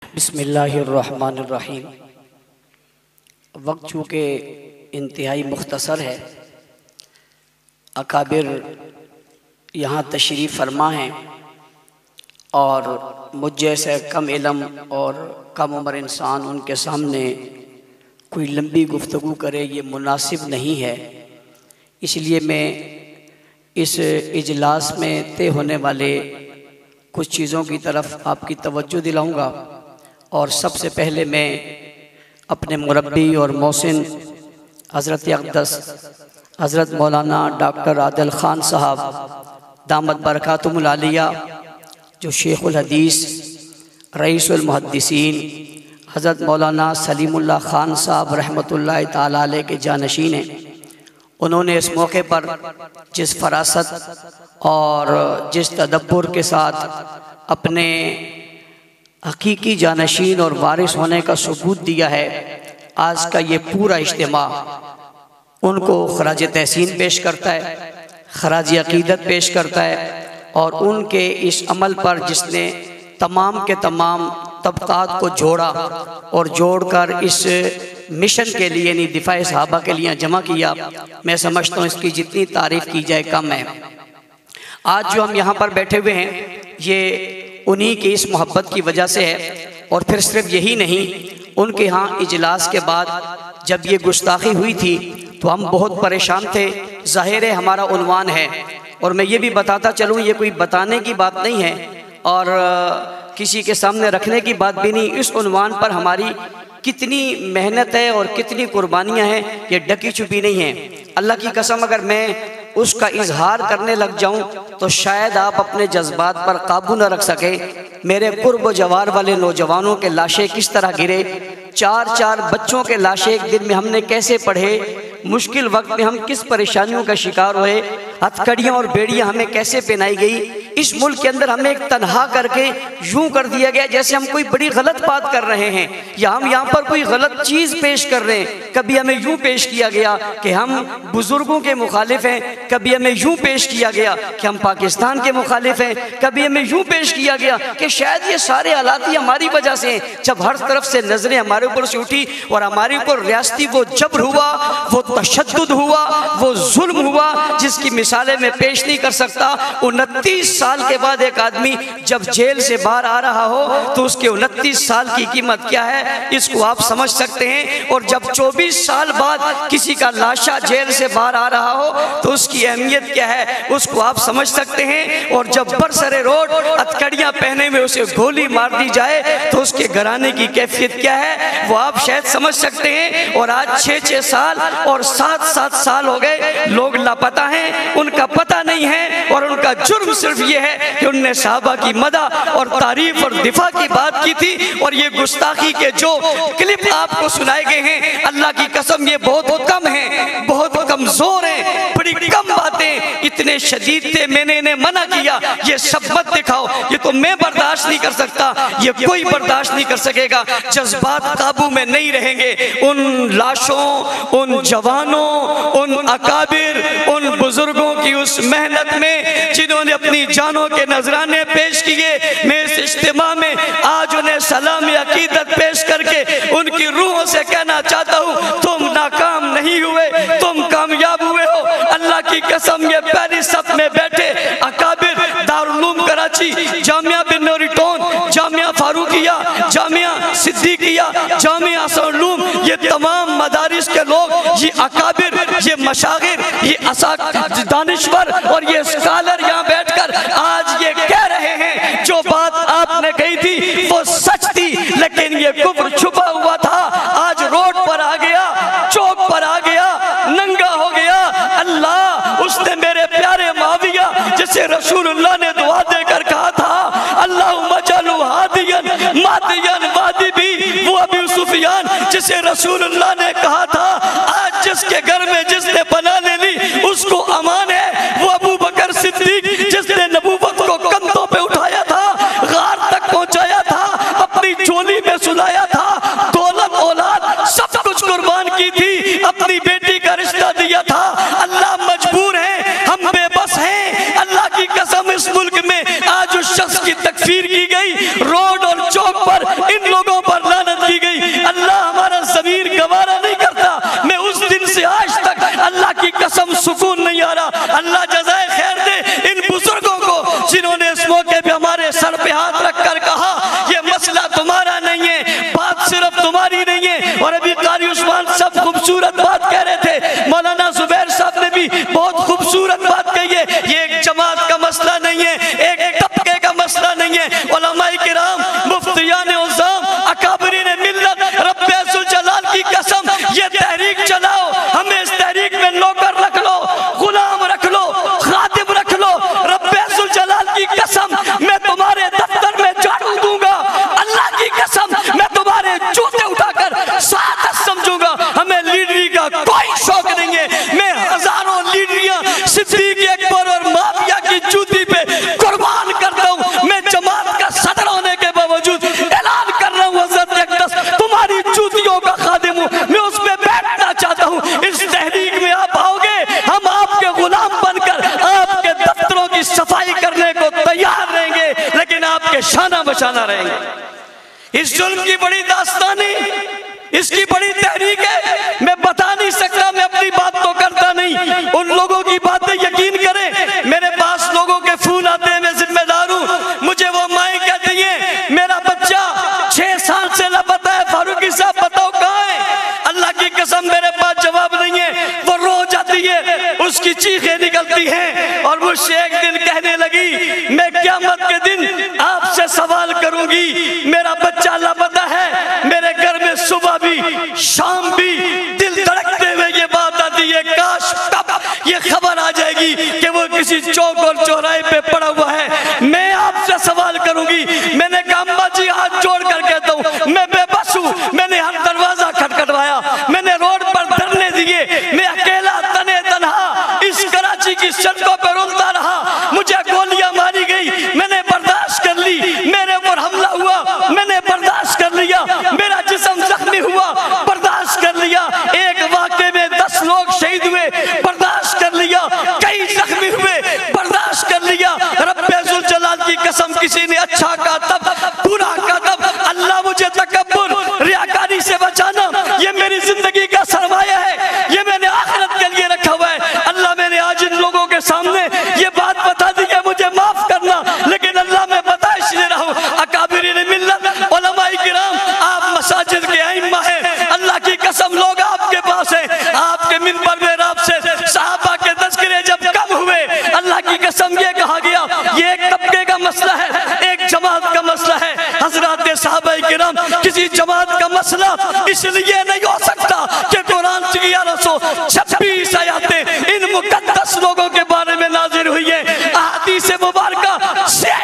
बिस्मिल्लाहिर्रहमानिर्रहीम। वक्त चूँकि इंतहाई मुख्तसर है, अकाबिर यहाँ तशरीफ़ फरमा हैं और मुझ जैसे कम इल्म और कम उम्र इंसान उनके सामने कोई लंबी गुफ्तगू करे ये मुनासिब नहीं है। इसलिए मैं इस इजलास में तय होने वाले कुछ चीज़ों की तरफ आपकी तवज्जो दिलाऊंगा। और सबसे पहले मैं अपने मुरब्बी और मोहसिन हज़रत अक़दस हज़रत मौलाना डॉक्टर आदिल ख़ान साहब दामत बरकातुहुल आलिया, जो शेखुल हदीस रईसुल मुहद्दिसीन हज़रत मौलाना सलीमुल्लाह ख़ान साहब रहमतुल्लाह ताला अलैह के जानशीन हैं, उन्होंने इस मौके पर जिस फरासत और जिस तदब्बुर के साथ अपने हकीकी जानशीन और वारिस होने का सबूत दिया है, आज का ये पूरा इज्तिमा उनको खराज तहसीन पेश करता है, खराज अकीदत पेश करता है। और उनके इस अमल पर जिसने तमाम के तमाम तबक़ात को जोड़ा और जोड़कर इस मिशन के लिए यानी दिफाए सहाबा के लिए जमा किया, मैं समझता हूँ इसकी जितनी तारीफ़ की जाए कम है। आज जो हम यहाँ पर बैठे हुए हैं ये उन्हीं की इस मोहब्बत की वजह से है। और फिर सिर्फ यही नहीं, उनके यहाँ इजलास के बाद जब ये गुस्ताखी हुई थी तो हम बहुत परेशान थे। ज़ाहिर है हमारा उन्वान है, और मैं ये भी बताता चलूँ ये कोई बताने की बात नहीं है और किसी के सामने रखने की बात भी नहीं। इस उन्वान पर हमारी कितनी मेहनत है और कितनी कुर्बानियाँ हैं ये ढकी छुपी नहीं है। अल्लाह की कसम अगर मैं उसका इजहार करने लग जाऊं तो शायद आप अपने जज्बात पर काबू न रख सके। मेरे कुर्ब जवार वाले नौजवानों के लाशें किस तरह गिरे, 4-4 बच्चों के लाशें एक दिन में हमने कैसे पढ़े, मुश्किल वक्त में हम किस परेशानियों का शिकार हुए, हथकड़ियाँ और बेड़ियाँ हमें कैसे पहनाई गई। इस मुल्क के अंदर हमें एक तन्हा करके यूं कर दिया गया जैसे हम कोई बड़ी गलत बात कर रहे हैं या हम यहाँ पर कोई गलत चीज़ पेश कर रहे हैं। कभी हमें यूं पेश किया गया कि हम बुजुर्गों के मुखालिफ हैं, कभी हमें यूं पेश किया गया कि हम पाकिस्तान के मुखालिफ हैं, कभी हमें यूं पेश किया गया कि शायद ये सारे हालात ही हमारी वजह से हैं। जब हर तरफ से नजरें हमारे ऊपर से उठी और हमारे ऊपर रियासती वो जबर हुआ, वो तशद्दुद हुआ, वो जुल्म हुआ जिसकी मिसालें मैं पेश नहीं कर सकता। 29 साल के बाद एक आदमी जब जेल से बाहर आ रहा हो तो उसके 29 साल की कीमत क्या है इसको आप समझ सकते हैं। और जब 24 साल बाद किसी का लाशा जेल से बाहर आ रहा हो तो उसकी अहमियत क्या है उसको आप समझ सकते हैं। और जब बरसरे रोड हथकड़ियाँ पहने हुए उसे गोली मार दी जाए तो उसके घराने की कैफियत क्या है वो आप शायद समझ सकते हैं। और आज 6-6 साल और 7-7 साल हो गए, लोग लापता हैं, उनका पता नहीं है। और उनका जुर्म सिर्फ ये है कि उनने सहाबा की मदा और तारीफ और दिफा की बात की थी। और ये गुस्ताखी के जो क्लिप आपको सुनाए गए हैं, अल्लाह की कसम ये बहुत कम है, बहुत कमजोर है, बड़ी कम बातें इतने शदीद थे। मैंने इन्हें मना किया ये सब मत दिखाओ, ये तो मैं बर्दाश्त नहीं कर सकता, ये कोई बर्दाश्त नहीं कर सकेगा। जज्बात काबू में नहीं रहेंगे। उन लाशों, उन जवानों, उन अकाबिर, उन बुजुर्गों की उस मेहनत में जिन्होंने अपनी जानों के नजराने पेश किए, मैं इस इज्तिमा में आज उन्हें सलाम अकीदत पेश करके उनकी रूहों से कहना चाहता हूँ तुम नाकाम नहीं हुए, तुम कामयाब हुए हो। अल्लाह की कसम ये पहली सफ में बैठे अकाबिर, दारुल उलूम कराची, जामिया बिन नूरिटोन, जामिया फारूकिया, जामिया सिद्दीकिया, जामिया असलूम, ये तमाम मदारिस के लोग, ये अकाबिर, ये मशागिर, ये दानिश्वर और ये स्कॉलर यहाँ बैठकर आज ये कह रहे हैं जो बात आपने कही थी वो सच थी, लेकिन ये कुफ्र छुपा हुआ था। आज रोड पर आ गया, चौक पर आ गया, नंगा हो गया। अल्लाह उसने मेरे प्यारे माविया जिसे रसूलुल्लाह ने दुआ देकर कहा था अल्लाहुम्मा जअलहु हादियन मादियन वादी भी, वो अबू सुफियान जिसे रसूलुल्लाह ने कहा था आज जिसके घर में जिसने बना ले ली उसको अमान है, वो अबू बकर सिद्दीक जिसने नबूवत को कंधों पे उठाया था, गार तक पहुंचाया था, अपनी झोली में सुलाया था, दौलत औलाद सब कुछ कुर्बान की थी, अपनी बेटी का रिश्ता दिया था। अल्लाह मजबूर है, हम बेबस हैं। अल्लाह की कसम इस मुल्क में आज उस शख्स की तकफीर की गई, रोड और चौक पर इन लोगों पर लानत की गई। अल्लाह हमारा ज़मीर गवारा नहीं करता। मैं उस दिन से आज तक अल्लाह की कसम सुकून नहीं आ रहा। अल्लाह जज़ाए खैर दे इन बुजुर्गों को जिन्होंने इस मौके पे हमारे सर पे हाथ रखकर कहा ये मसला तुम्हारा नहीं है, बात सिर्फ तुम्हारी नहीं है। और अभी कारी उस्मान सब खूबसूरत बात कह रहे थे, मौलाना जुबैर साहब ने भी बहुत खूबसूरत बात कही है। ये एक जमात का मसला नहीं है, एक तबके का मसला नहीं है। उलमाए किराम, मुफ्तियान उज़्ज़ाम, अकाबरीन मिल्लत, रब्बे अज़्ज़ुल जलाल की कसम ये तहरीक चलाओ, हमें इस तहरीक में नौकर रख लो, गुलाम रख लो, खातिब रख लो। रब्बे अज़्ज़ुल जलाल की कसम मैं तुम्हारे दफ्तर में झाड़ू दूंगा, अल्लाह की कसम मैं तुम्हारे जूते उठाकर सादत समझूंगा। हमें लीडरी का कोई शौक नहीं है। मैं हजारों लीडरियां सिद्दीक अकबर और माफिया की जूती पे कुर्बान करता हूं। मैं जमात का सदर होने के बावजूद ऐलान कर रहा हूं, हज़रत अक़दस तुम्हारी जूतियों का खादिम हूं, मैं उसमें बैठना चाहता हूं। इस तहरीक में आप आओगे, हम आपके गुलाम बनकर आपके दफ्तरों की सफाई करने को तैयार रहेंगे, लेकिन आपके शाना बचाना रहेंगे। इस जुल्म की बड़ी दास्तानी, इसकी बड़ी तहरीक है। मैं बता नहीं सकता, मैं अपनी बात तो करता नहीं, उन लोगों की बातें यकीन करें। मेरे पास लोगों के फोन आते हैं, मैं जिम्मेदार हूं। मुझे वो माएँ कहती हैं मेरा बच्चा 6 साल से लापता है, फारूकी साहब बताओ कहाँ है। अल्लाह की कसम मेरे पास जवाब नहीं है। वो रो जाती है, उसकी चीखें निकलती हैं और मुझसे एक दिन कहने लगी मैं क़यामत के दिन आपसे सवाल करूंगी, मेरा बच्चा लापता है। मेरे घर में सुबह भी शाम भी दिल धड़कते हुए ये बात आती है, काश कब ये खबर आ जाएगी कि वो किसी चौक और चौराहे पे पड़ा हुआ है। मैं आपसे सवाल करूंगी। मैंने कहा अम्मा जी हाथ जोड़ कर कहता हूँ मैं बेबस हूँ। मैंने हर दरवाजा खटखटवाया, मैंने रोड पर धरने दिए, मैं अकेला तने तनहा इस कराची की सड़कों पर रुलता रहा। मुझे गोलियां मारी गई, मैंने बर्दाश्त कर ली। मेरे ऊपर हमला हुआ, मैंने बर्दाश्त कर लिया। मेरा जिस्म जख्मी हुआ, बर्दाश्त कर लिया। एक वाक़े में 10 लोग शहीद हुए, बर्दाश्त कर लिया। कई जख्मी हुए, बर्दाश्त कर लिया। रब्बे अज़्ज़ुल जलाल की कसम किसी ने अच्छा कहा तब, बुरा कहा तब। अल्लाह मुझे तकब्बुर, रियाकारी से बचाना, ये मेरी जिंदगी का सरमाया है, ये मैंने आखिरत के लिए रखा हुआ है। अल्लाह मैंने आज इन लोगों के सामने ये बात बता दी है, मुझे माफ करना, लेकिन अल्लाह मैं बता इसलिए रहा हूँ। अकाबिरीन मिल्लत, उलमाए किराम, आप मसाजिद के आइम्मा हैं। अल्लाह की कसम लोग आपके पास हैं, आपके मिंबर में रब से सहाबा के तज़किरे जब कम हुए, अल्लाह की कसम ये कहा गया ये एक तबके का मसला है, एक जमात का मसला है। हज़रात सहाबा किराम, किसी जमात का मसला इसलिए नहीं हो सकता कि कुरान की 1126 आयतें इन मुक़द्दस लोगों के बारे में नाज़िल हुई है। अहादीस मुबारका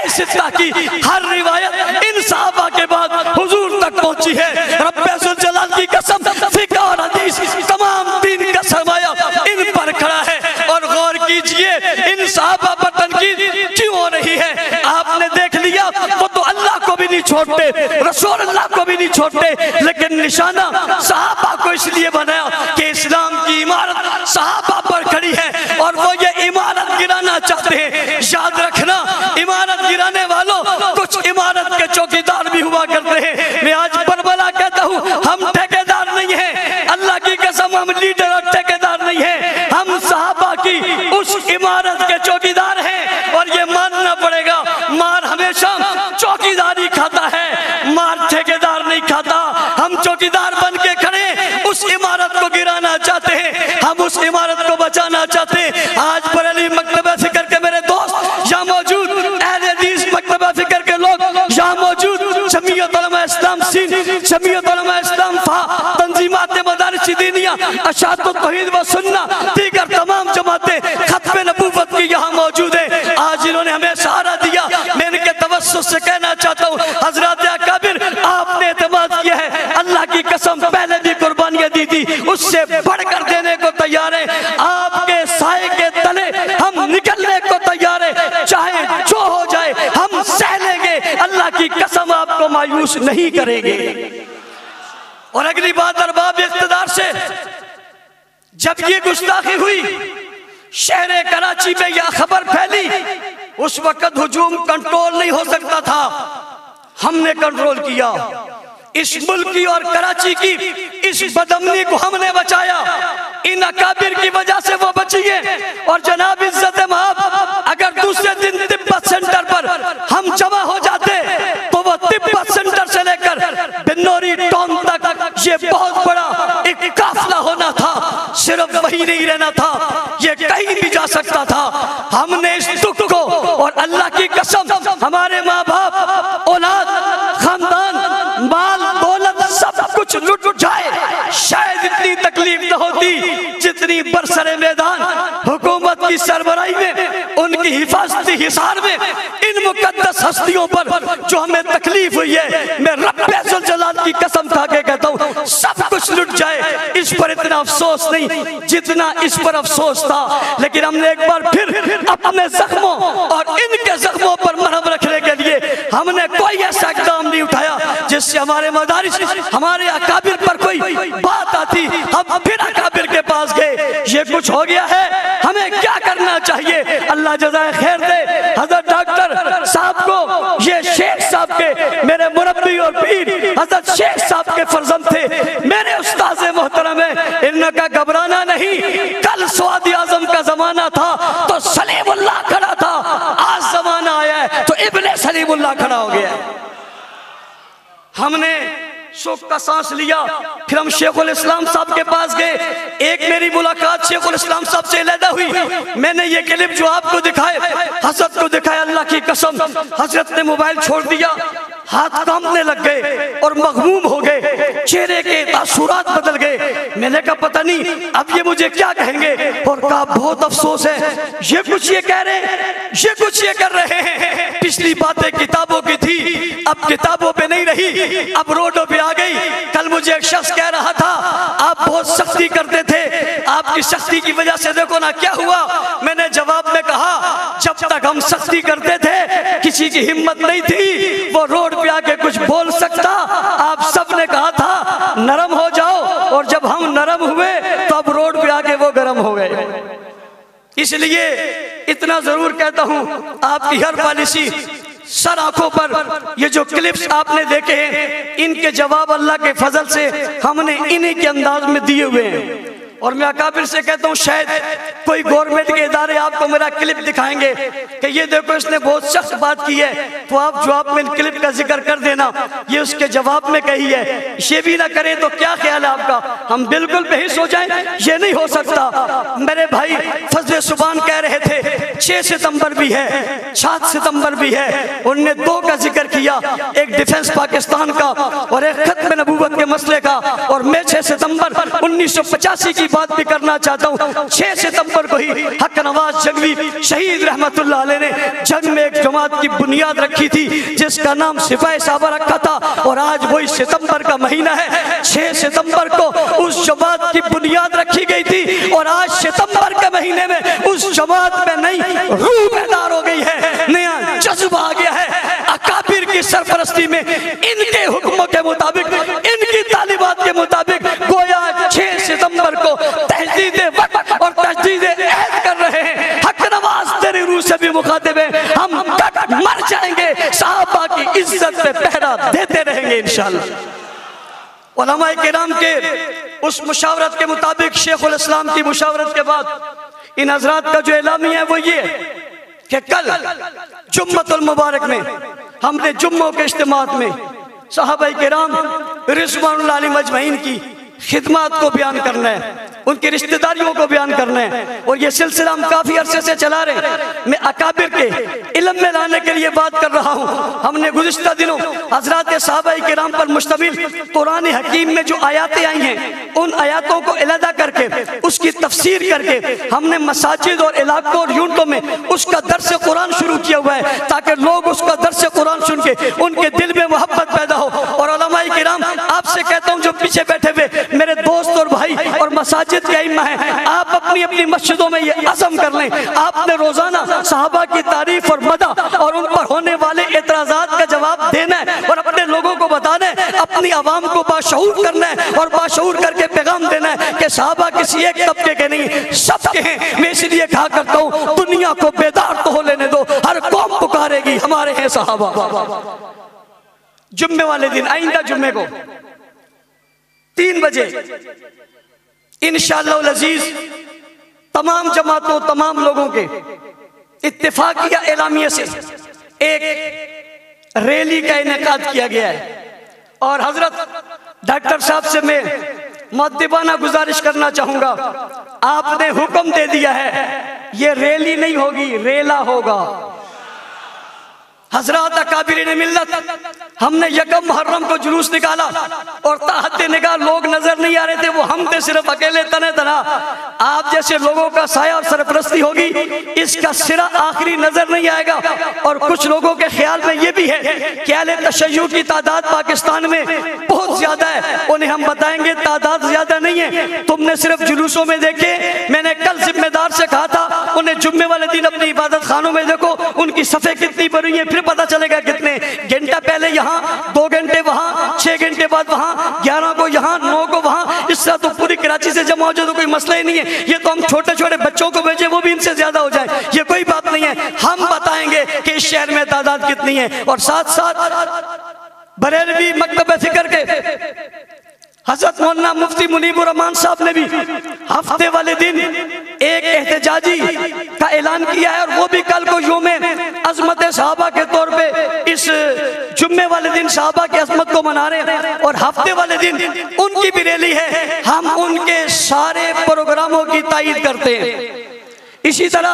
सित्ता की हर रिवायत इन सहाबा के बाद हुजूर तक पहुंची है। रब्बे अज़्ज़ुल जलाल की कसम फ़िक़्ह और हदीस तमाम दीन का सरमाया इन पर खड़ा है। और गौर कीजिए इन सहाबा पर तनकीद क्यों हो रही है। आपने देख लिया वो तो अल्लाह को भी नहीं छोड़ते, रसूल अल्लाह को भी नहीं छोड़ते, लेकिन निशाना सहाबा को इसलिए बनाया कि इस्लाम की इमारत सहाबा पर खड़ी है और वो ये इमारत गिराना चाहते हैं। याद रखना, इमारत गिराने वालों कुछ इमारत के चौकीदार भी हुआ करते हैं। मैं आज बरबला कहता हूँ हम ठेकेदार नहीं हैं, अल्लाह की कसम हम लीडर और ठेकेदार नहीं हैं, हम सहाबा की उस इमारत के चौकीदार हैं। और ये मानना पड़ेगा, मार हमेशा चौकीदारी खाता है, मार ठेकेदार नहीं खाता। हम चौकीदार बन के खड़े उस इमारत को गिराना चाहते हैं, हम उस इमारत को बचाना चाहते हैं। आज बरेली मकतबा फिक्र के मेरे दोस्त यहाँ मौजूद, अहले हदीस मकतबा फिक्र के लोग यहाँ मौजूद, जमीयत उलमा इस्लाम सिंध, जमीयत उलमा इस्लाम फा, तंजीमात मदारिस दीनिया, अशातुत तौहीद व सुन्ना, दीगर तमाम जमातें खत्मे नबूवत की यहाँ मौजूद है। आज इन्होंने हमें सहारा दिया। मैं इनके तवस्सुत से कहना चाहता हूँ हज़रात अकाबिर, आपने एतमाद किया है, अल्लाह की कसम पहले भी कुर्बानियाँ दी थी, उससे बढ़कर देने को तैयार है। आपके साए के तले हम निकलने को तैयार है, चाहे जो हो जाए हम सह लेंगे। अल्लाह की कसम आपको मायूस नहीं करेंगे। और अगली बात अरबाब इख्तिदार से, जब ये गुस्ताखी हुई, शहर कराची में यह खबर फैली, उस वक्त हुजूम कंट्रोल नहीं हो सकता था, हमने कंट्रोल किया। इस मुल्क की और कराची की इस बदअमनी को हमने बचाया। इन अकाबिर की वजह से वो बची है। और जनाब इज्जत महब, अगर दूसरे दिन तिब्बत सेंटर पर हम जमा हो जाते तो वो तिब्बत सेंटर से लेकर बिन्नौरी टाउन तक ये बहुत बड़ा एक काफिला होना था। सिर्फ वही नहीं रहना था, ये कहीं भी जा सकता था। हमने इस दुख को, और अल्लाह की कसम हमारे माँ बाप, औलाद, खानदान, माल दौलत सब कुछ लुट जाए, शायद इतनी तकलीफ न होती जितनी बरसरे मैदान हुकूमत की सरबराही में, उनकी हिफाजती हिसार में इन मुकद्दस हस्तियों पर जो हमें तकलीफ हुई है। मैं रब्बे जुल जलाल की कसम खा के कहता हूँ, सब कुछ लुट जाए, इस पर इतना अफसोस नहीं जितना इस पर अफसोस था। लेकिन हमने एक बार फिर अपने जख्मों और इनके जख्मों पर मरहम रखने के लिए हमने कोई ऐसा इक़दाम नहीं उठाया जिससे हमारे मदारिस, हमारे अकाबिर पर कोई बात आती। हम फिर अकाबिर के पास गए, ये कुछ हो गया है, हमें क्या करना चाहिए? अल्लाह जज़ाए खैर दे हजरत डॉक्टर साहब को, ये शेख साहब के मेरे मुरब्बी और पीर हजरत शेख साहब के फर्जंद थे, मेरे उस्ताद मोहतरम है। इनका घबराना नहीं, कल स्वादी आजम का जमाना था तो सलीमुल्लाह खड़ा था, आज जमाना आया है तो इब्ने सलीमुल्लाह खड़ा हो गया। हमने शोक का सांस लिया, फिर हम शेखुल इस्लाम साहब के पास गए। एक मेरी मुलाकात शेखुल इस्लाम साहब से अलहदा हुई। मैंने ये क्लिप जो आपको दिखाए, हजरत को दिखाया, अल्लाह की कसम हजरत ने मोबाइल छोड़ दिया, हाथ कांपने लग गए और मगमूम हो गए, चेहरे के तासुरात बदल गए। मैंने कहा पता नहीं अब ये मुझे क्या कहेंगे, और कहा बहुत अफसोस है, ये कुछ ये कह रहे हैं, ये कुछ ये कर रहे हैं। पिछली बातें किताबों की थी, अब किताबों पे नहीं रही, अब रोडों पे आ गई। कल मुझे एक शख्स कह रहा था आप बहुत सख्ती करते थे, आपकी सख्ती की वजह से देखो ना क्या हुआ। मैंने जवाब में कहा जब तक हम सख्ती करते थे किसी की हिम्मत नहीं थी वो रोड पे आके कुछ बोल सकता। आप सब ने कहा था नरम हो जाओ, और जब हम नरम हुए तो अब रोड पे आके वो गर्म हो गए। इसलिए इतना जरूर कहता हूं, आपकी हर पॉलिसी सर आंखों पर ये जो क्लिप्स आपने देखे हैं, इनके जवाब अल्लाह के फजल से हमने इन्हीं के अंदाज में दिए हुए हैं। और मैं अकाबिर से कहता हूँ शायद कोई गवर्नमेंट के इदारे आपको मेरा क्लिप दिखाएंगे कि ये देखो इसने बहुत सख्त बात की है, तो आप जवाब में इन क्लिप का जिक्र कर देना, ये उसके जवाब में कही है। ये भी ना करें तो क्या ख्याल है आपका? हम बिल्कुल बेहिस हो जाएं, ये नहीं हो सकता। मेरे भाई फजल सुबान कह रहे थे 6 सितंबर भी है, 7 सितंबर भी है, उनने 2 का जिक्र किया, एक डिफेंस पाकिस्तान का और एक खत्म नबूवत के मसले का। और मैं 6 सितंबर 1985 की बात भी करना चाहता हूँ। 6 सितंबर को ही हक नवाज जंगवी शहीद रहमतुल्लाह अलैह ने जंग में एक जमात की बुनियाद रखी थी जिसका नाम सिपाही साहबा रखा था, और आज वही सितंबर का महीना है। 6 सितंबर को उस जमात की बुनियाद रखी गई थी, और आज सितंबर के महीने में उस जमात में नई रूह बेदार हो गई है, नया जज्बा आ गया है। अकाबिर की सरपरस्ती में इनके हुक्मों के मुताबिक, इनकी तालीमात के मुताबिक गोया 6 सितंबर को तहदीद वक्त और तहदीद ऐद कर रहे हैं। हक नवाज तेरी रूह से भी मुखातिब है, हम तक मर जाएंगे, सहाबा की इज्जत पे पहरा देते रहेंगे इंशाअल्लाह। उलमाए किराम के उस मुशावरत के मुताबिक शेखुल इस्लाम की मुशावरत के बाद इन हजरात का जो एलामिया है वो ये कि कल जुम्मतुल मुबारक में हमने जुम्मों के इज्तिमात में सहाबाए किराम रिज़वानुल्लाह अलैहिम अजमईन की खिदमत को बयान करना है, उनकी रिश्तेदारियों को बयान करना है। और ये सिलसिला हम काफी अरसे से चला रहे हैं। मैं अकाबिर के इल्म में लाने के लिए बात कर रहा हूँ। हमने गुज़िश्ता दिनों हजरात सहाबाए किराम पर मुश्तमिल कुरान हकीम में जो आयातें आई हैं, उन आयातों को अलहदा करके उसकी तफसीर करके हमने मसाजिद और इलाकों और यूनिटों में उसका दर्स कुरान शुरू किया हुआ है, ताकि लोग उसका दर्स कुरान सुन के उनके दिल में मोहब्बत पैदा हो। और उलमाए किराम, आपसे कहता हूँ जो पीछे बैठे हुए मेरे दोस्त और भाई और मसाजिद के इमाम हैं, आप अपनी अपनी मस्जिदों में ये अज़म कर लें, आपने रोजाना सहाबा की तारीफ और मदह और उन पर होने वाले एतराज़ात का जवाब देना है, और अपने लोगों को बताना है, अपनी आवाम को बाशऊर करना है, और बाशऊर करके पैगाम देना है कि सहाबा किसी एक तबके के नहीं, सबके हैं। मैं इसलिए कहा करता हूँ दुनिया को बेदार तो हो लेने दो, हर कौम पुकारेगी हमारे हैं सहाबा। जुम्मे वाले दिन, आइंदा जुम्मे को 3 बजे इंशाअल्लाह अज़ीज तमाम जमातों, तमाम लोगों के इत्तेफाकिया एलामिया से एक रैली का इनेकाद किया गया है। और हजरत डॉक्टर साहब से मैं मुअद्दिबाना गुजारिश करना चाहूंगा, आपने हुक्म दे दिया है ये रैली नहीं होगी, रेला होगा। हजरत अकाबिरीन मिल्लत, हमने यकम मुहर्रम को जुलूस निकाला और ताहते निगाह लोग नजर नहीं आ रहे थे, वो हम थे सिर्फ अकेले तने तना। आप जैसे लोगों का साया और सरपरस्ती होगी, इसका सिरा आखिरी नजर नहीं आएगा। और कुछ लोगों के ख्याल में ये भी है कि अहले तशय्युअ की तादाद पाकिस्तान में बहुत ज्यादा है, उन्हें हम बताएंगे तादाद ज्यादा नहीं है, तुमने सिर्फ जुलूसों में देखे। मैंने कल जिम्मेदार से कहा था उन्हें जुम्मे वाले दिन अपनी इबादत खानों में देखो, उनकी सफ़े कितनी भरी है, फिर पता चलेगा कितने घंटा पहले यहाँ, 2 घंटे वहाँ, 6 घंटे बाद वहाँ, 11 को यहाँ, 9 को वहाँ। इस तरह तो पूरी कराची से जमा हो जाए तो कोई मसला ही नहीं है। ये तो हम छोटे छोटे बच्चों को भेजे, वो भी इनसे ज्यादा हो जाए, ये कोई बात नहीं है। हम बताएंगे कि इस शहर में तादाद कितनी है। और साथ साथ बरेलवी मकतब फिक्र के हजरत मौलाना मुफ्ती मुनीबुर रहमान साहब ने भी हफ्ते वाले दिन एक एहतजाजी का ऐलान किया है, और वो भी कल को यौम अजमत सहाबा के तौर पे इस जुम्मे वाले दिन सहाबा की अजमत को मना रहे हैं। और हफ्ते वाले दिन उनकी भी रैली है, हम उनके सारे प्रोग्रामों की तायीद करते हैं। इसी तरह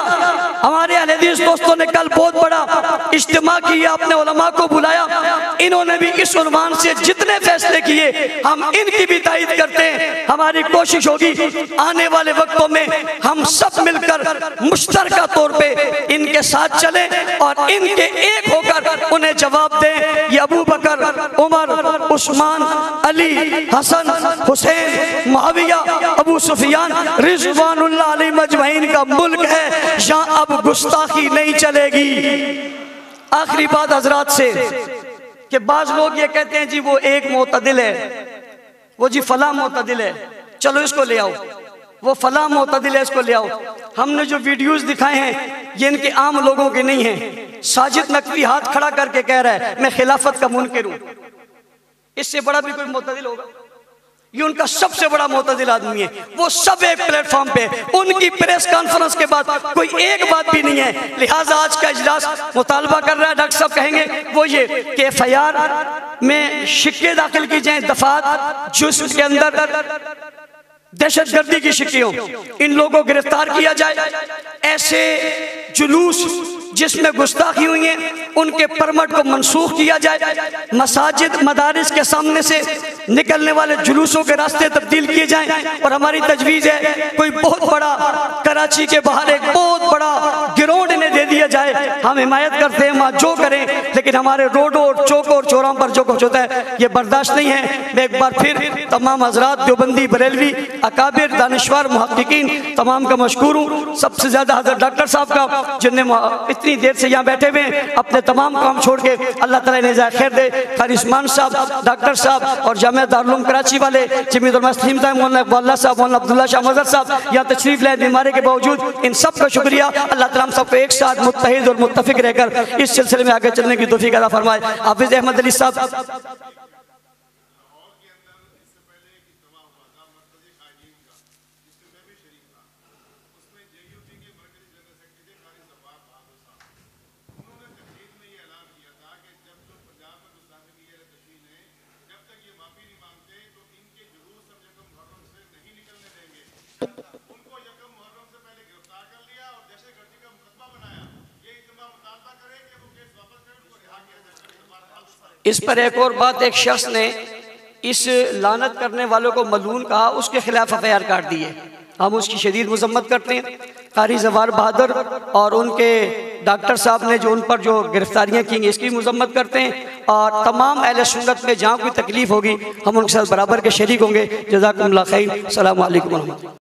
हमारे अहले हदीस दोस्तों ने कल बहुत बड़ा इज्तिमा किया, अपने उलमा को बुलाया, इन्होंने भी इस उन्वान से जितने फैसले किए हम इनकी भी तायीद करते हैं। हमारी कोशिश होगी आने वाले वक्तों में हम सब मिलकर मुश्तरका तौर पे इनके साथ चलें और इनके एक होकर उन्हें जवाब दें। ये अबू बकर, उमर, उस्मान, अली, हसन, हुसैन, मुआविया, अबू सुफियान रिज़वानुल्लाह अलैहिम अजमईन का मुल्क है, जहां अब गुस्ताखी नहीं चलेगी। आखिरी बात हजरात से कि बाज लोग ये कहते हैं जी वो एक मोतदिल है, वो जी फला मोतदिल है, चलो इसको ले आओ, वो फला मोतदिल है इसको ले आओ। हमने जो वीडियोस दिखाए हैं ये इनके आम लोगों के नहीं हैं। साजिद नकवी हाथ खड़ा करके कह रहा है मैं खिलाफत का मुनकिर हूं, इससे बड़ा भी कोई मोतदिल होगा? ये उनका सबसे बड़ा मोतजिल आदमी है। वो सब एक प्लेटफॉर्म पे, उनकी प्रेस कॉन्फ्रेंस के बाद कोई एक बात भी नहीं है। लिहाजा आज का इजलास मुतालबा कर रहा है, डॉक्टर साहब कहेंगे वो ये कि FIR में शिक्के दाखिल की जाए, दफात जिसके अंदर दहशतगर्दी की शिक्कियों, इन लोगों को गिरफ्तार किया जाए। ऐसे जुलूस जिसमें गुस्ताखी हुई है उनके परमिट को मनसूख किया जाए। मसाजिद मदारिस के सामने से निकलने वाले जुलूसों के रास्ते तब्दील किए जाएं। और हमारी तजवीज़ है कोई बहुत बड़ा कराची के बाहर एक बहुत बड़ा गिरोड इन्हें दे दिया जाए। हम हिमायत करते हैं वहाँ जो करें, लेकिन हमारे रोडों और चौकों और चौराहों पर जो कुछ होता है ये बर्दाश्त नहीं है। मैं एक बार फिर तमाम हजरात देवबंदी, बरेलवी, अकाबिर, दानिश्वर, मुहक्किकीन तमाम का मशकूर हूँ। सबसे ज़्यादा हजरत डॉक्टर साहब का जिन्हें इतनी देर से यहाँ बैठे हुए अपने तमाम काम छोड़ के, अल्लाह ताला इन्हें जाए खैर दे। कारी उस्मान साहब, डॉक्टर साहब और जामिया दारुल उलूम कराची वाले जमीयत उलमा इस्लाम साहब, मौलाना इकबाल साहब, मौलाना अब्दुल्ला शाह मज़हर साहब यहाँ तशरीफ लाए बीमारी के बावजूद, इन सब का शुक्रिया। अल्लाह ताला हम सबको एक साथ मुत्तहिद और मुत्तफिक रहकर इस सिलसिले में आगे चलने की तौफीक अता फरमाए। हाफिज अहमद अली साहब। इस पर एक और बात, एक शख्स ने इस लानत करने वालों को मलून कहा, उसके खिलाफ FIR काट दी है। हम उसकी शदीद मजम्मत करते हैं। कारी जवार बहादुर और उनके डॉक्टर साहब ने जो उन पर जो गिरफ्तारियां की इसकी मजम्मत करते हैं। और तमाम अहले सुन्नत में जहाँ कोई तकलीफ होगी हम उनके साथ बराबर के शरीक होंगे। जज़ाकुमुल्लाह खैर। अस्सलामु अलैकुम।